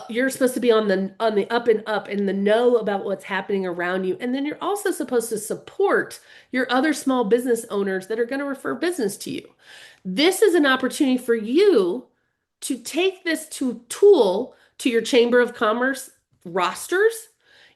you're supposed to be on the up and up and the know about what's happening around you. And then you're also supposed to support your other small business owners that are going to refer business to you. This is an opportunity for you to take this tool to your Chamber of Commerce rosters,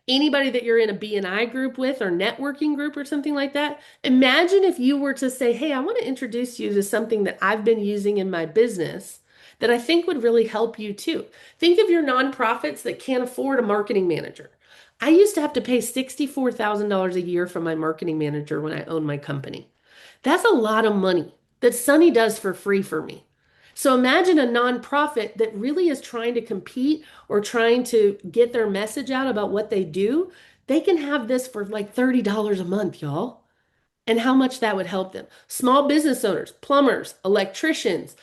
anybody that you're in a BNI group with or networking group or something like that. Imagine if you were to say, "Hey, I want to introduce you to something that I've been using in my business that I think would really help you too." Think of your nonprofits that can't afford a marketing manager. I used to have to pay $64,000 a year for my marketing manager when I owned my company. That's a lot of money that Sunny does for free for me. So imagine a nonprofit that really is trying to compete or trying to get their message out about what they do. They can have this for like $30 a month, y'all. And how much that would help them. Small business owners, plumbers, electricians,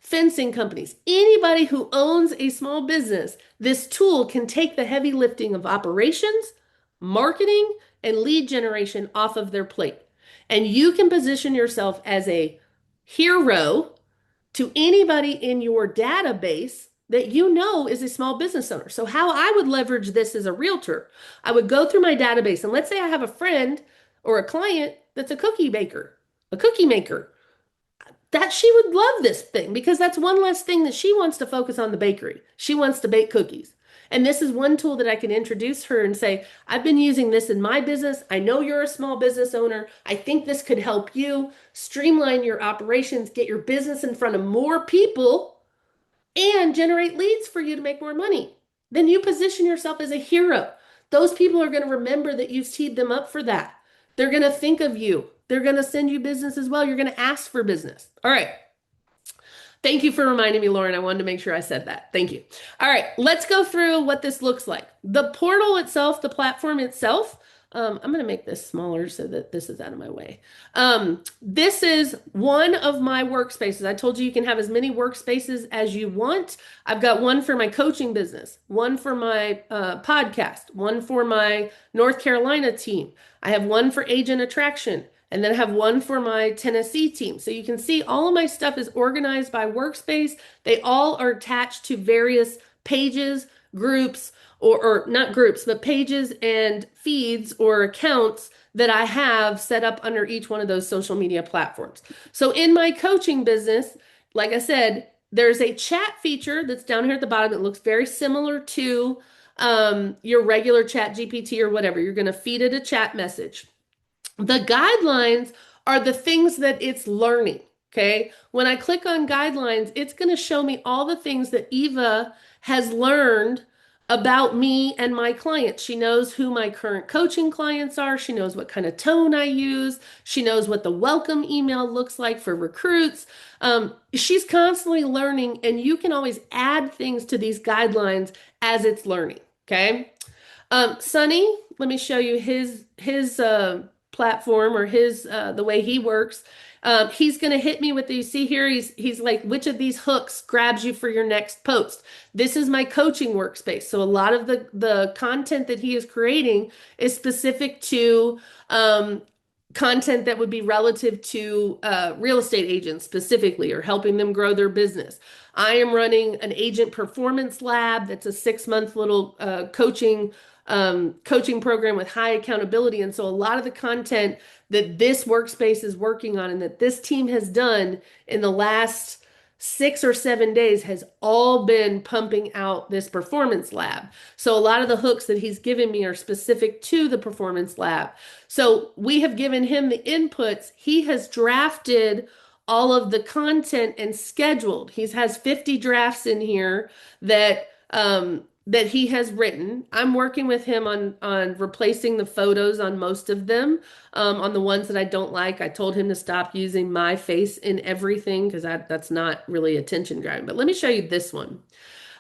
fencing companies, anybody who owns a small business, this tool can take the heavy lifting of operations, marketing, and lead generation off of their plate. And you can position yourself as a hero to anybody in your database that you know is a small business owner. So, how I would leverage this as a realtor, I would go through my database and let's say I have a friend or a client that's a cookie baker, a cookie maker, that she would love this thing because that's one less thing that she wants to focus on the bakery. She wants to bake cookies. And this is one tool that I can introduce her and say, "I've been using this in my business. I know you're a small business owner. I think this could help you streamline your operations, get your business in front of more people, and generate leads for you to make more money." Then you position yourself as a hero. Those people are going to remember that you've teed them up for that. They're going to think of you. They're going to send you business as well. You're going to ask for business. All right. Thank you for reminding me, Lauren. I wanted to make sure I said that. Thank you. All right, let's go through what this looks like. The portal itself, the platform itself, I'm going to make this smaller so that this is out of my way. This is one of my workspaces. I told you you can have as many workspaces as you want. I've got one for my coaching business, one for my podcast, one for my North Carolina team. I have one for agent attraction. And then I have one for my Tennessee team. So you can see all of my stuff is organized by workspace. They all are attached to various pages, groups, or not groups, but pages and feeds or accounts that I have set up under each one of those social media platforms. So in my coaching business, like I said, there's a chat feature that's down here at the bottom. It looks very similar to your regular chat GPT or whatever. You're going to feed it a chat message. The guidelines are the things that it's learning. Okay. When I click on guidelines, it's going to show me all the things that Eva has learned about me and my clients. She knows who my current coaching clients are. She knows what kind of tone I use. She knows what the welcome email looks like for recruits. She's constantly learning, and you can always add things to these guidelines as it's learning. Okay. Sonny, let me show you his platform or his the way he works. He's going to hit me with these. See here, he's like, which of these hooks grabs you for your next post? This is my coaching workspace. So a lot of the content that he is creating is specific to content that would be relative to real estate agents specifically or helping them grow their business. I am running an agent performance lab that's a 6 month little coaching program with high accountability. And so a lot of the content that this workspace is working on and that this team has done in the last 6 or 7 days has all been pumping out this performance lab. So a lot of the hooks that he's given me are specific to the performance lab. So we have given him the inputs. He has drafted all of the content and scheduled. He has 50 drafts in here that he has written. I'm working with him on replacing the photos on most of them. On the ones that I don't like, I told him to stop using my face in everything because that's not really attention grabbing. But let me show you this one.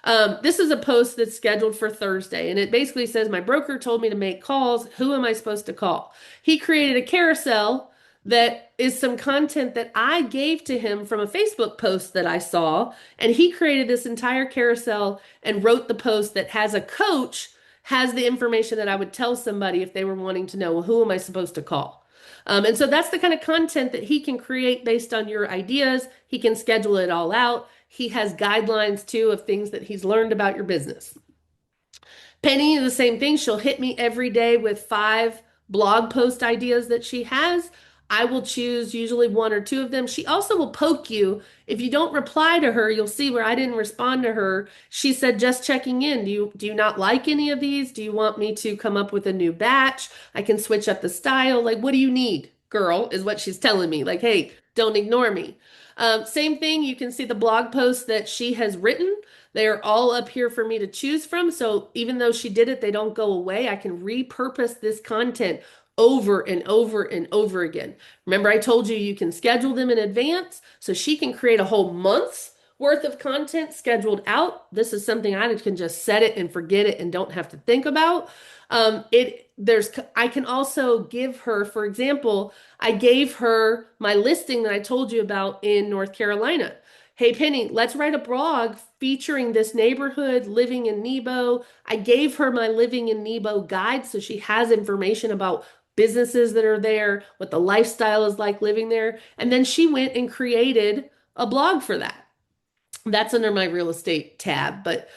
This is a post that's scheduled for Thursday, and it basically says, my broker told me to make calls. Who am I supposed to call? He created a carousel that is some content that I gave to him from a Facebook post that I saw. And he created this entire carousel and wrote the post that has a coach, has the information that I would tell somebody if they were wanting to know, well, who am I supposed to call? And so that's the kind of content that he can create based on your ideas. He can schedule it all out. He has guidelines too of things that he's learned about your business. Penny, the same thing. She'll hit me every day with 5 blog post ideas that she has. I will choose usually 1 or 2 of them. She also will poke you. If you don't reply to her, you'll see where I didn't respond to her. She said, just checking in. Do you not like any of these? Do you want me to come up with a new batch? I can switch up the style. Like, what do you need, girl? Is what she's telling me. Like, hey, don't ignore me. Same thing. You can see the blog posts that she has written. They are all up here for me to choose from. So even though she did it, they don't go away. I can repurpose this content over and over and over again. Remember, I told you you can schedule them in advance so she can create a whole month's worth of content scheduled out. This is something I can just set it and forget it and don't have to think about. I can also give her, for example, I gave her my listing that I told you about in North Carolina. Hey Penny, let's write a blog featuring this neighborhood living in Nebo. I gave her my living in Nebo guide so she has information about businesses that are there, what the lifestyle is like living there. And then she went and created a blog for that. That's under my real estate tab, but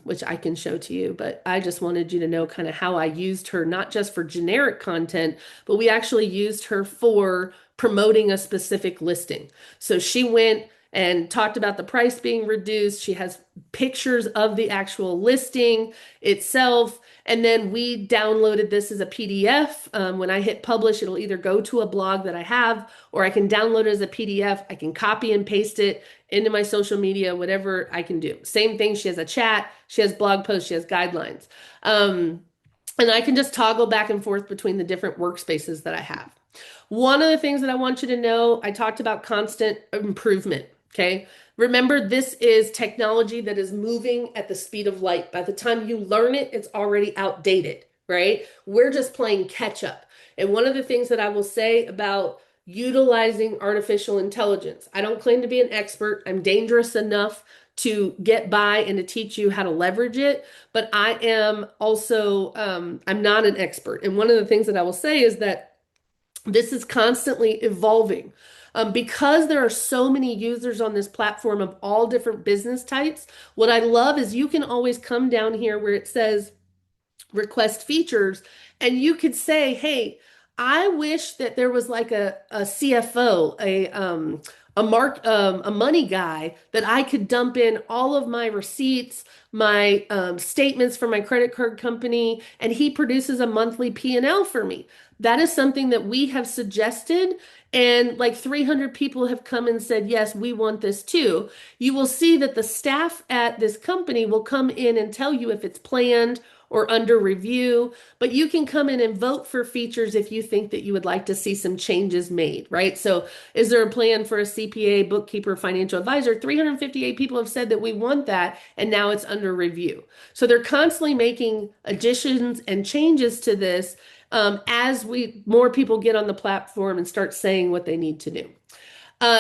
which I can show to you. But I just wanted you to know kind of how I used her, not just for generic content, but we actually used her for promoting a specific listing. So she went and talked about the price being reduced. She has pictures of the actual listing itself. And then we downloaded this as a PDF. When I hit publish, it'll either go to a blog that I have, or I can download it as a PDF. I can copy and paste it into my social media, whatever I can do. Same thing. She has a chat, she has blog posts, she has guidelines. And I can just toggle back and forth between the different workspaces that I have. One of the things that I want you to know, I talked about constant improvement. Okay. Remember, this is technology that is moving at the speed of light. By the time you learn it, it's already outdated, right? We're just playing catch up. And one of the things that I will say about utilizing artificial intelligence, I don't claim to be an expert. I'm dangerous enough to get by and to teach you how to leverage it, but I am also, I'm not an expert. And one of the things that I will say is that this is constantly evolving. Because there are so many users on this platform of all different business types, what I love is you can always come down here where it says request features, and you could say, hey, I wish that there was like a CFO, a money guy that I could dump in all of my receipts, my statements for my credit card company, and he produces a monthly P&L for me. That is something that we have suggested, and like 300 people have come and said, yes, we want this too. You will see that the staff at this company will come in and tell you if it's planned or under review, but you can come in and vote for features if you think that you would like to see some changes made, right? So, is there a plan for a CPA, bookkeeper, financial advisor? 358 people have said that we want that, and now it's under review. So, they're constantly making additions and changes to this as we more people get on the platform and start saying what they need to do.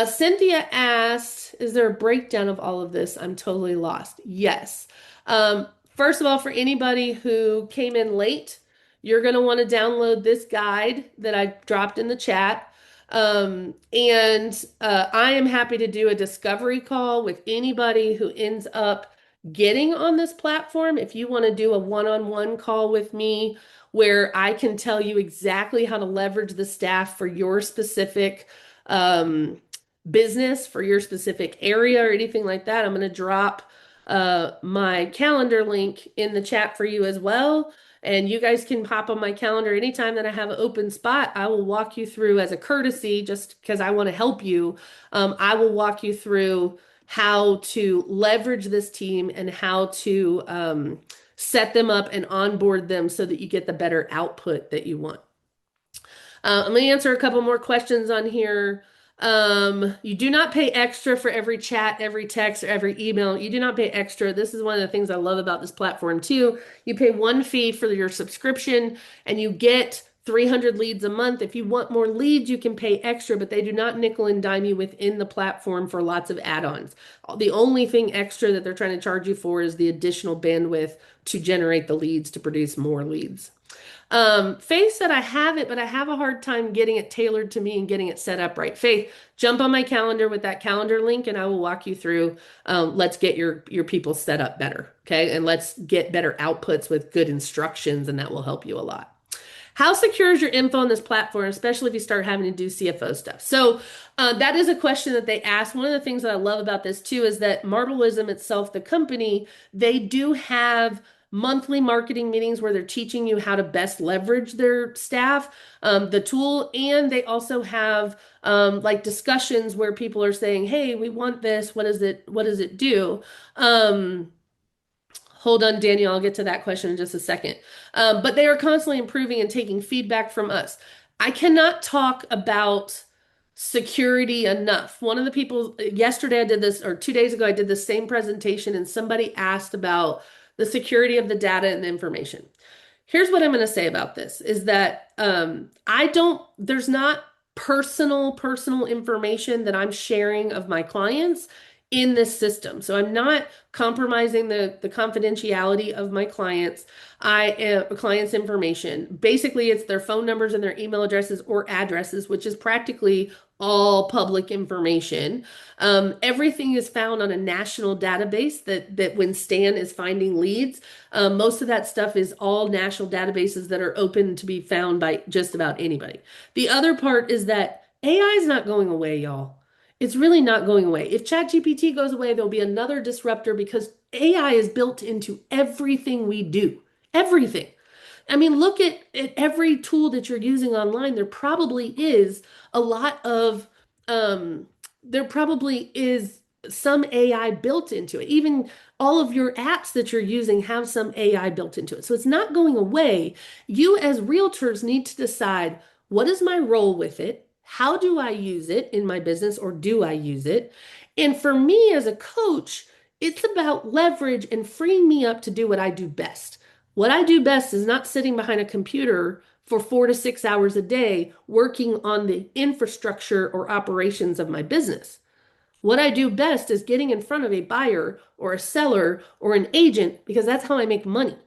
Cynthia asked, is there a breakdown of all of this? I'm totally lost. Yes. First of all, for anybody who came in late, you're going to want to download this guide that I dropped in the chat. And I am happy to do a discovery call with anybody who ends up getting on this platform. If you want to do a one-on-one call with me where I can tell you exactly how to leverage the staff for your specific business, for your specific area or anything like that, I'm going to drop my calendar link in the chat for you as well. And you guys can pop on my calendar anytime that I have an open spot. I will walk you through as a courtesy, just because I want to help you. I will walk you through how to leverage this team and how to set them up and onboard them so that you get the better output that you want. I'm going to answer a couple more questions on here. You do not pay extra for every chat, every text, or every email. You do not pay extra. This is one of the things I love about this platform too. You pay one fee for your subscription and you get 300 leads a month. If you want more leads, you can pay extra, but they do not nickel and dime you within the platform for lots of add-ons. The only thing extra that they're trying to charge you for is the additional bandwidth to generate the leads to produce more leads. Faith said I have it, but I have a hard time getting it tailored to me and getting it set up right. Faith, jump on my calendar with that calendar link, and I will walk you through. Let's get your people set up better, okay? And let's get better outputs with good instructions, and that will help you a lot. How secure is your info on this platform, especially if you start having to do CFO stuff? So that is a question that they asked. One of the things that I love about this too is that Marblism itself, the company, they do have monthly marketing meetings where they're teaching you how to best leverage their staff, the tool, and they also have like discussions where people are saying, "Hey, we want this. What is it? What does it do?" Um, Hold on, Daniel. I'll get to that question in just a second. But they are constantly improving and taking feedback from us. I cannot talk about security enough. One of the people yesterday I did this, or 2 days ago, I did the same presentation, and somebody asked about the security of the data and the information. Here's what I'm going to say about this is that I don't, there's not personal information that I'm sharing of my clients in this system. So I'm not compromising the confidentiality of my clients. I am clients' information. Basically, it's their phone numbers and their email addresses or addresses, which is practically all public information. Everything is found on a national database that when Stan is finding leads, most of that stuff is all national databases that are open to be found by just about anybody. The other part is that AI is not going away, y'all. It's really not going away. If ChatGPT goes away, there'll be another disruptor because AI is built into everything we do. Everything. I mean, look at every tool that you're using online. There probably is a lot of, um, there probably is some AI built into it. Even all of your apps that you're using have some AI built into it. So it's not going away. You, as realtors, need to decide what is my role with it? How do I use it in my business, or do I use it? And for me as a coach, it's about leverage and freeing me up to do what I do best. What I do best is not sitting behind a computer for 4 to 6 hours a day working on the infrastructure or operations of my business. What I do best is getting in front of a buyer or a seller or an agent because that's how I make money.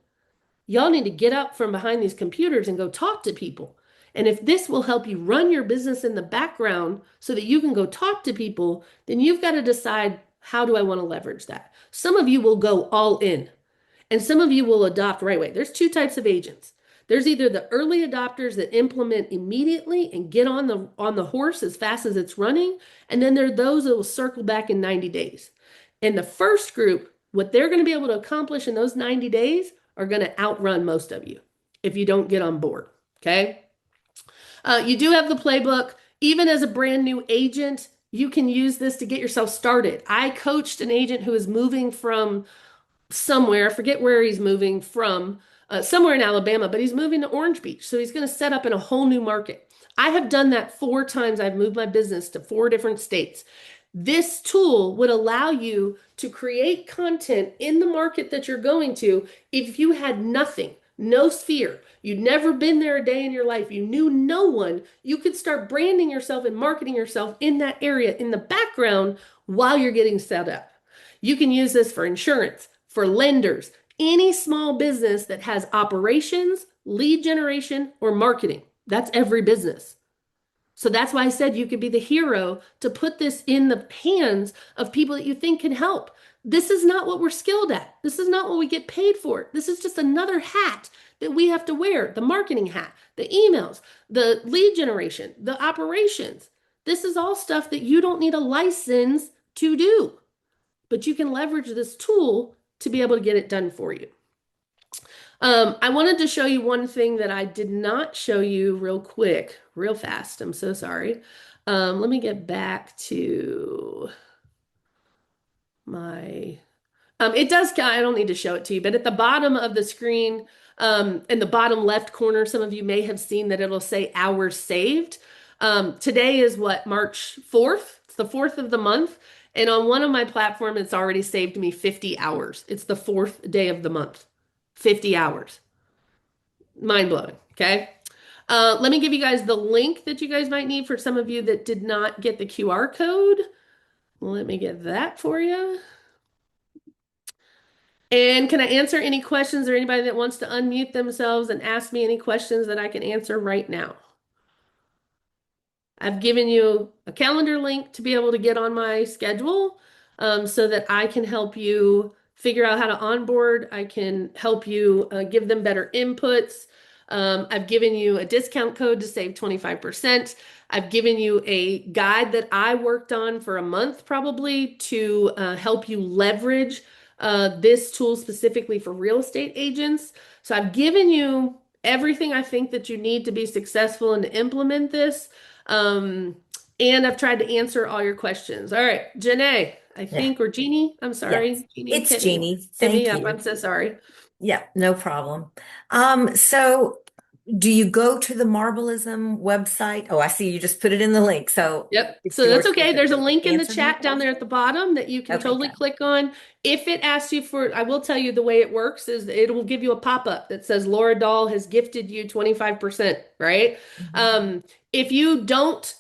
Y'all need to get up from behind these computers and go talk to people. And if this will help you run your business in the background so that you can go talk to people, then you've got to decide, how do I want to leverage that? Some of you will go all in. And some of you will adopt right away. There's two types of agents. There's either the early adopters that implement immediately and get on the horse as fast as it's running, and then there are those that will circle back in 90 days. And the first group, what they're going to be able to accomplish in those 90 days are going to outrun most of you if you don't get on board. Okay? You do have the playbook. Even as a brand new agent, you can use this to get yourself started. I coached an agent who is moving from somewhere, I forget where he's moving from, somewhere in Alabama, but he's moving to Orange Beach. So he's going to set up in a whole new market. I have done that 4 times. I've moved my business to 4 different states. This tool would allow you to create content in the market that you're going to if you had nothing, no sphere. You'd never been there a day in your life. You knew no one. You could start branding yourself and marketing yourself in that area in the background while you're getting set up. You can use this for insurance, for lenders, any small business that has operations, lead generation, or marketing. That's every business. So that's why I said you could be the hero to put this in the hands of people that you think can help. This is not what we're skilled at. This is not what we get paid for. This is just another hat that we have to wear, the marketing hat, the emails, the lead generation, the operations. This is all stuff that you don't need a license to do, but you can leverage this tool to be able to get it done for you. I wanted to show you one thing that I did not show you real quick, real fast. I'm so sorry. Let me get back to my, it does, I don't need to show it to you, but at the bottom of the screen, in the bottom left corner, some of you may have seen that it'll say hours saved. Today is what, March 4th? It's the 4th of the month. And on one of my platform, it's already saved me 50 hours. It's the fourth day of the month. 50 hours. Mind blowing. Okay. Let me give you guys the link that you guys might need for some of you that did not get the QR code. Let me get that for you. And can I answer any questions or anybody that wants to unmute themselves and ask me any questions that I can answer right now? I've given you a calendar link to be able to get on my schedule so that I can help you figure out how to onboard. I can help you give them better inputs. I've given you a discount code to save 25%. I've given you a guide that I worked on for a month probably to help you leverage this tool specifically for real estate agents. So I've given you everything I think that you need to be successful and to implement this. Um, and I've tried to answer all your questions. All right, Janae, I Yeah. think, or Jeannie, I'm Yes. sorry. Jeannie, It's Jeannie. hit me Thank up. you. I'm so sorry. Yeah, no problem. So do you go to the Marblism website? Oh, I see you just put it in the link. So Yep. it's So that's yours okay. There's a specifically. link in the Answer my chat down there at question. the bottom that you can Okay, totally good. click on. If it asks you for, I will tell you the way it works is it will give you a pop-up that says Laura Dahl has gifted you 25%, right? Mhm. Um, if you don't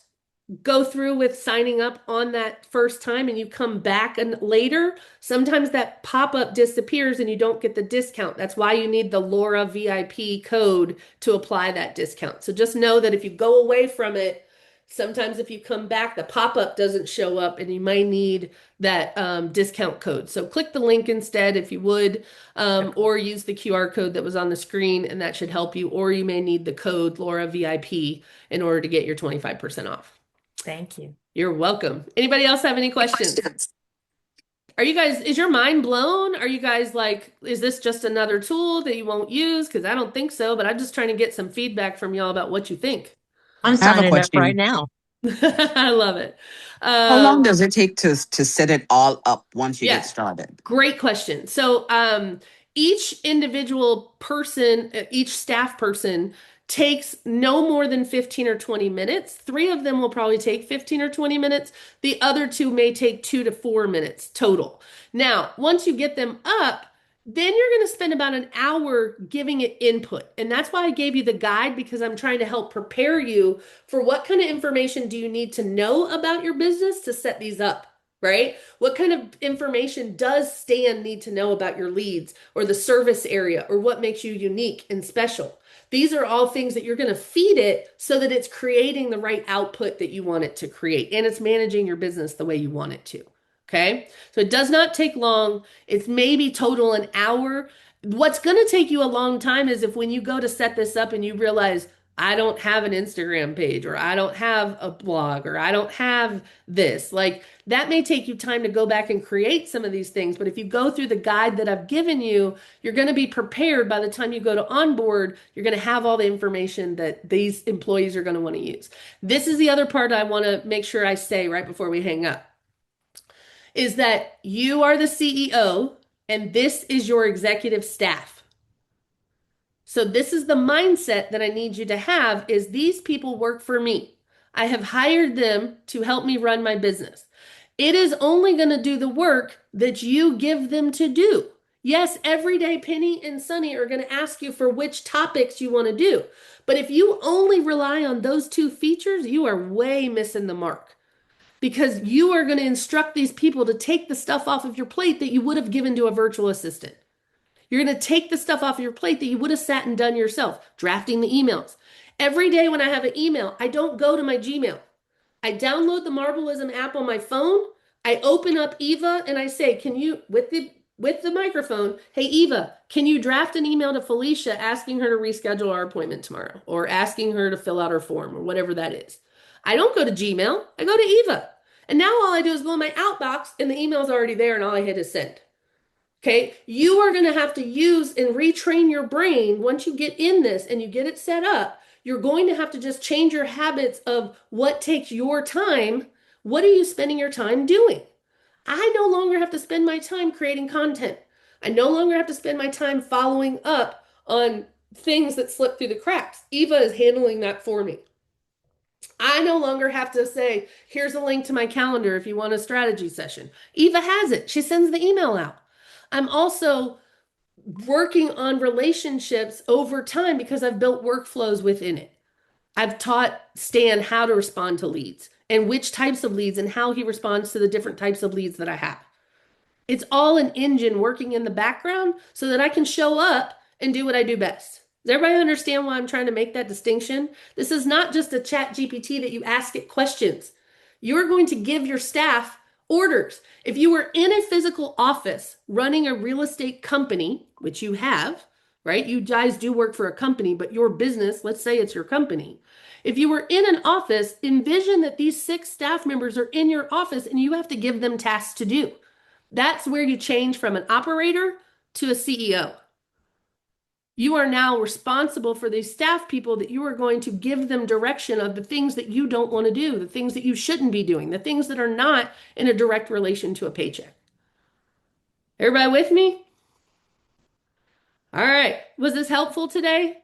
go through with signing up on that first time and you come back and later, sometimes that pop-up disappears and you don't get the discount. That's why you need the Laura VIP code to apply that discount. So just know that if you go away from it, sometimes if you come back, the pop-up doesn't show up and you might need that discount code. So click the link instead if you would, Okay, or use the QR code that was on the screen and that should help you, or you may need the code Laura VIP in order to get your 25% off. thank you. You're welcome. Anybody else have any questions? Are you guys, is your mind blown? Are you guys like, is this just another tool that you won't use? Because I don't think so, but I'm just trying to get some feedback from y'all about what you think. I'm I have a signing up right question. now. I love it. How long Um, does it take to set it all up once you get yeah. started? Great question. So, each individual person, each staff person takes no more than 15 or 20 minutes. Three of them will probably take 15 or 20 minutes. The other two may take 2 to 4 minutes total. Now, once you get them up, then you're going to spend about an hour giving it input. And that's why I gave you the guide because I'm trying to help prepare you for what kind of information do you need to know about your business to set these up, right? What kind of information does Stan need to know about your leads or the service area or what makes you unique and special? These are all things that you're going to feed it so that it's creating the right output that you want it to create and it's managing your business the way you want it to. Okay. So it does not take long. It's maybe total an hour. What's going to take you a long time is if when you go to set this up and you realize, I don't have an Instagram page or I don't have a blog or I don't have this. Like that may take you time to go back and create some of these things. But if you go through the guide that I've given you, you're going to be prepared by the time you go to onboard. You're going to have all the information that these employees are going to want to use. This is the other part I want to make sure I say right before we hang up is that you are the CEO and this is your executive staff. So this is the mindset that I need you to have is these people work for me. I have hired them to help me run my business. It is only going to do the work that you give them to do. Yes, every day Penny and Sunny are going to ask you for which topics you want to do. But if you only rely on those two features, you are way missing the mark because you are going to instruct these people to take the stuff off of your plate that you would have given to a virtual assistant. You're going to take the stuff off of your plate that you would have sat and done yourself, drafting the emails. Every day when I have an email, I don't go to my Gmail. I download the Marblism app on my phone. I open up Eva and I say, "Can you with the microphone, hey Eva, can you draft an email to Felicia asking her to reschedule our appointment tomorrow or asking her to fill out her form or whatever that is?" I don't go to Gmail. I go to Eva. And now all I do is go in my outbox and the email's already there and all I hit is send. Okay, you are going to have to use and retrain your brain once you get in this and you get it set up. You're going to have to just change your habits of what takes your time. What are you spending your time doing? I no longer have to spend my time creating content. I no longer have to spend my time following up on things that slip through the cracks. Eva is handling that for me. I no longer have to say, here's a link to my calendar if you want a strategy session. Eva has it. She sends the email out. I'm also working on relationships over time because I've built workflows within it. I've taught Stan how to respond to leads and which types of leads and how he responds to the different types of leads that I have. It's all an engine working in the background so that I can show up and do what I do best. Does everybody understand why I'm trying to make that distinction? This is not just a chat GPT that you ask it questions. You're going to give your staff orders. If you were in a physical office running a real estate company, which you have, right? You guys do work for a company, but your business, let's say it's your company. If you were in an office, envision that these 6 staff members are in your office and you have to give them tasks to do. That's where you change from an operator to a CEO. You are now responsible for these staff people that you are going to give them direction of the things that you don't want to do, the things that you shouldn't be doing, the things that are not in a direct relation to a paycheck. Everybody with me? All right. Was this helpful today?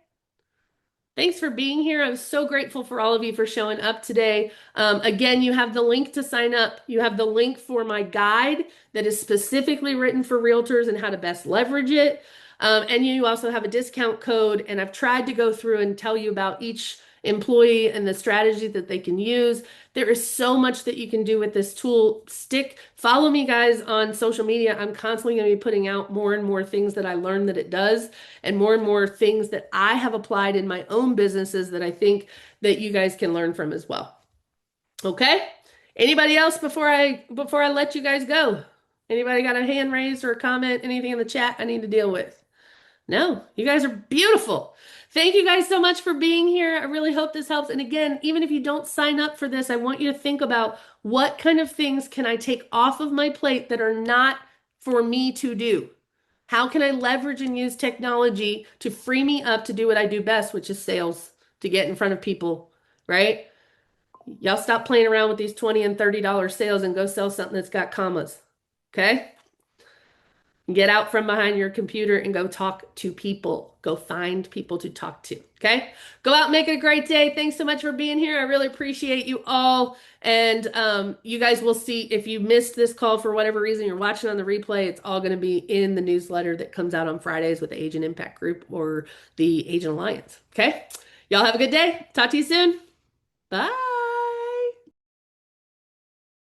Thanks for being here. I'm so grateful for all of you for showing up today. Again, you have the link to sign up. You have the link for my guide that is specifically written for realtors and how to best leverage it. And you also have a discount code. And I've tried to go through and tell you about each employee and the strategy that they can use. There is so much that you can do with this tool. Follow me guys on social media. I'm constantly going to be putting out more and more things that I learned that it does and more things that I have applied in my own businesses that I think that you guys can learn from as well. Okay? Anybody else before I let you guys go? Anybody got a hand raised or a comment, anything in the chat I need to deal with? No, you guys are beautiful. Thank you guys so much for being here. I really hope this helps. And again, even if you don't sign up for this, I want you to think about what kind of things can I take off of my plate that are not for me to do? How can I leverage and use technology to free me up to do what I do best, which is sales, to get in front of people, right? Y'all stop playing around with these $20 and $30 sales and go sell something that's got commas. Okay? Get out from behind your computer and go talk to people. Go find people to talk to. Okay? Go out and make it a great day. Thanks so much for being here. I really appreciate you all. And you guys will see if you missed this call for whatever reason, you're watching on the replay, it's all going to be in the newsletter that comes out on Fridays with the Agent Impact Group or the Agent Alliance. Okay? Y'all have a good day. Talk to you soon. Bye.